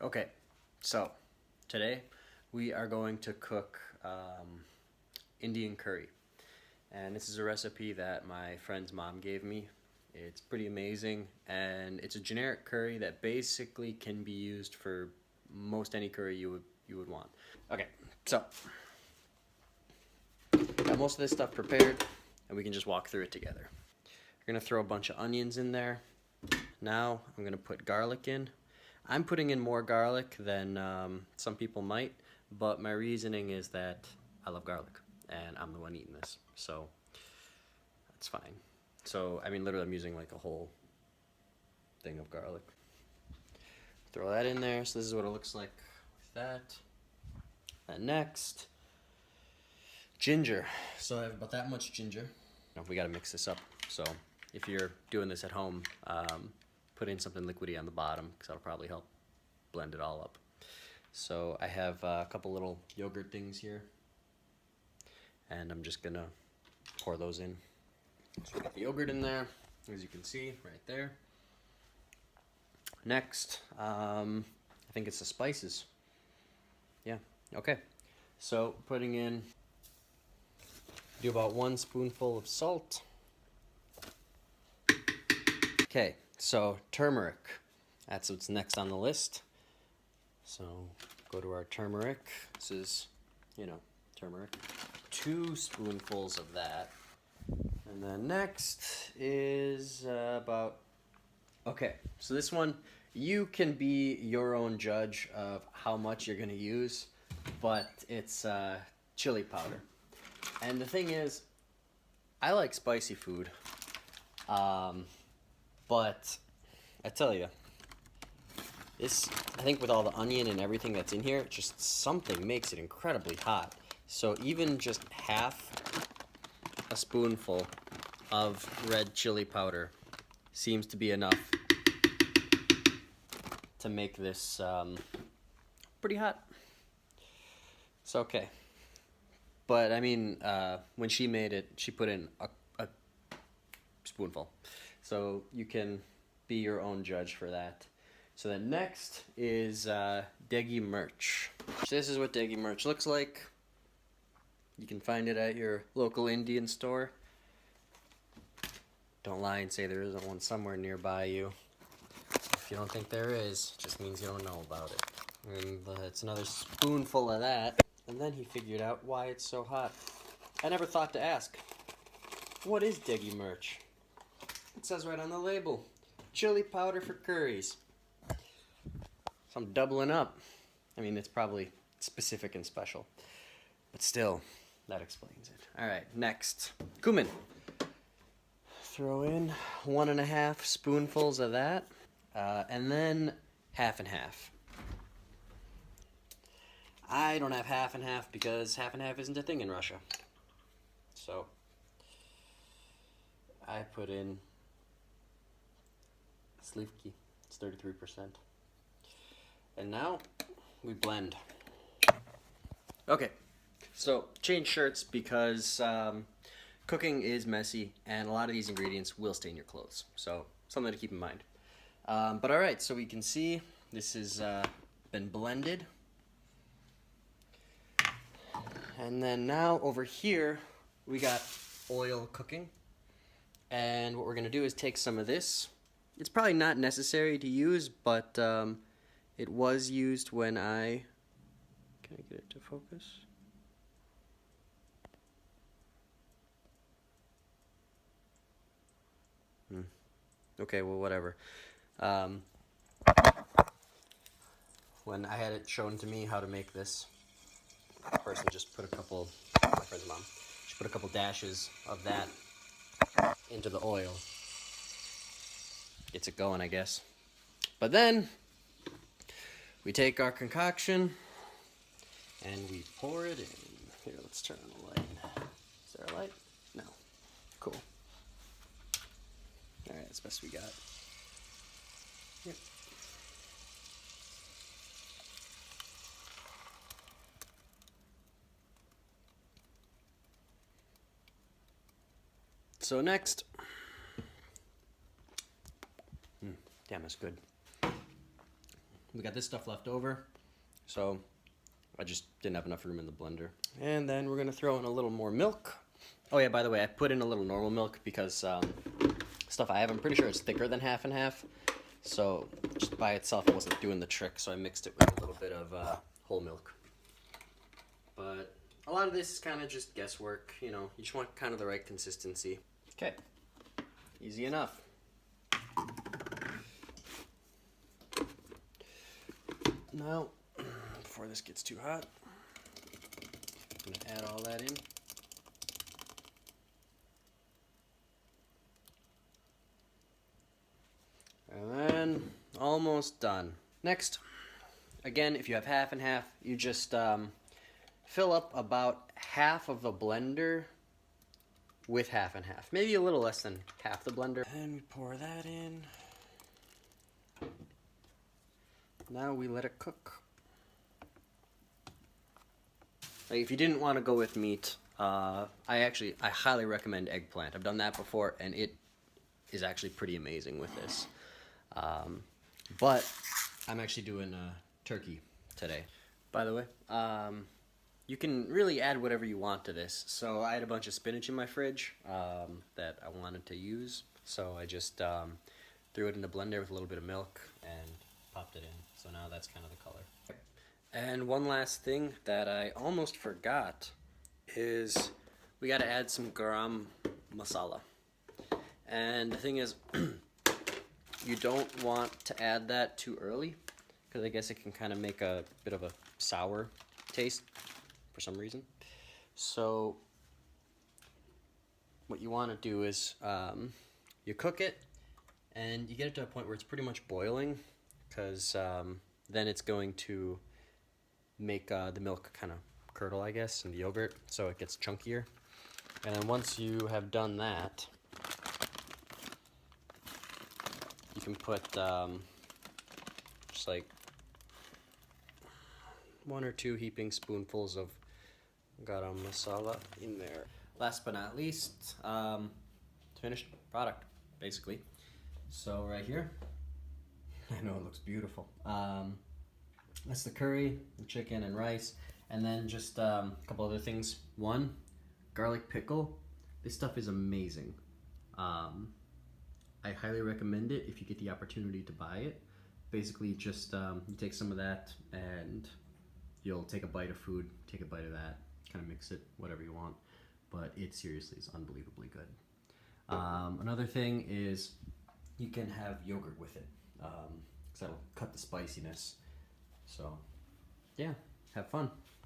Okay, so today we are going to cook Indian curry. And this is a recipe that my friend's mom gave me. It's pretty amazing, and it's a generic curry that basically can be used for most any curry you would want. Okay, so got most of this stuff prepared, and we can just walk through it together. We're gonna throw a bunch of onions in there. Now I'm gonna put garlic in. I'm putting in more garlic than some people might, but my reasoning is that I love garlic, and I'm the one eating this, so that's fine. So, I mean, literally I'm using like a whole thing of garlic. Throw that in there, so this is what it looks like with that. And next, ginger. So I have about that much ginger. We gotta mix this up, so if you're doing this at home, put in something liquidy on the bottom, because that'll probably help blend it all up. So I have a couple little yogurt things here, and I'm just gonna pour those in. So we got the yogurt in there, as you can see right there. Next, I think it's the spices. Yeah, okay. So putting in, do about 1 spoonful of salt. Okay, so turmeric, that's what's next on the list. So go to our turmeric. This is, turmeric. 2 spoonfuls of that. And then next is okay, so this one, you can be your own judge of how much you're gonna use, but it's chili powder. And the thing is, I like spicy food, but I tell you, this, I think with all the onion and everything that's in here, just something makes it incredibly hot. So even just half a spoonful of red chili powder seems to be enough to make this pretty hot. It's okay. But I mean, when she made it, she put in a spoonful. So you can be your own judge for that. So then next is Degi Mirch. So this is what Degi Mirch looks like. You can find it at your local Indian store. Don't lie and say there isn't one somewhere nearby you. If you don't think there is, it just means you don't know about it. And it's another spoonful of that. And then he figured out why it's so hot. I never thought to ask, what is Degi Mirch? It says right on the label, chili powder for curries. So I'm doubling up. I mean, it's probably specific and special, but still, that explains it. All right, next, cumin. Throw in 1.5 spoonfuls of that, and then half and half. I don't have half and half because half and half isn't a thing in Russia. So I put in slivki. It's 33%. And now we blend. Okay, so change shirts because cooking is messy and a lot of these ingredients will stain your clothes. So something to keep in mind. But all right, so we can see this has been blended. And then now over here, we got oil cooking. And what we're gonna do is take some of this. It's probably not necessary to use, but it was used when can I get it to focus? Okay, well, whatever. When I had it shown to me how to make this, the person just put my friend's mom, she put a couple dashes of that into the oil. Gets it going, I guess. But then we take our concoction and we pour it in. Here, let's turn on the light. Is there a light? No. Cool. All right, that's the best we got. Yep. So next, damn, that's good. we got this stuff left over, so I just didn't have enough room in the blender. And then we're gonna throw in a little more milk. Oh yeah, by the way, I put in a little normal milk because stuff I have, I'm pretty sure it's thicker than half and half. So just by itself, it wasn't doing the trick, so I mixed it with a little bit of whole milk. But a lot of this is kind of just guesswork, you know, you just want kind of the right consistency. Okay, easy enough. Now, before this gets too hot, I'm gonna add all that in. And then, almost done. Next, again, if you have half and half, you just fill up about half of the blender with half and half. Maybe a little less than half the blender. And we pour that in. Now we let it cook. Like if you didn't want to go with meat, I highly recommend eggplant. I've done that before, and it is actually pretty amazing with this. But I'm actually doing turkey today. By the way, you can really add whatever you want to this. So I had a bunch of spinach in my fridge that I wanted to use. So I just threw it in the blender with a little bit of milk and popped it in. So now that's kind of the color. And one last thing that I almost forgot is we got to add some garam masala. And the thing is, you don't want to add that too early because I guess it can kind of make a bit of a sour taste for some reason. So what you want to do is you cook it and you get it to a point where it's pretty much boiling, because then it's going to make the milk kind of curdle, I guess, and the yogurt, so it gets chunkier. And then once you have done that, you can put just like 1 or 2 heaping spoonfuls of garam masala in there. Last but not least, finished product, basically. So right here, I know it looks beautiful. That's the curry, the chicken and rice, and then just a couple other things. One, garlic pickle. This stuff is amazing. I highly recommend it if you get the opportunity to buy it. Basically just you take some of that and you'll take a bite of food, take a bite of that, kind of mix it, whatever you want. But it seriously is unbelievably good. Another thing is you can have yogurt with it, because that'll cut the spiciness. So yeah, have fun.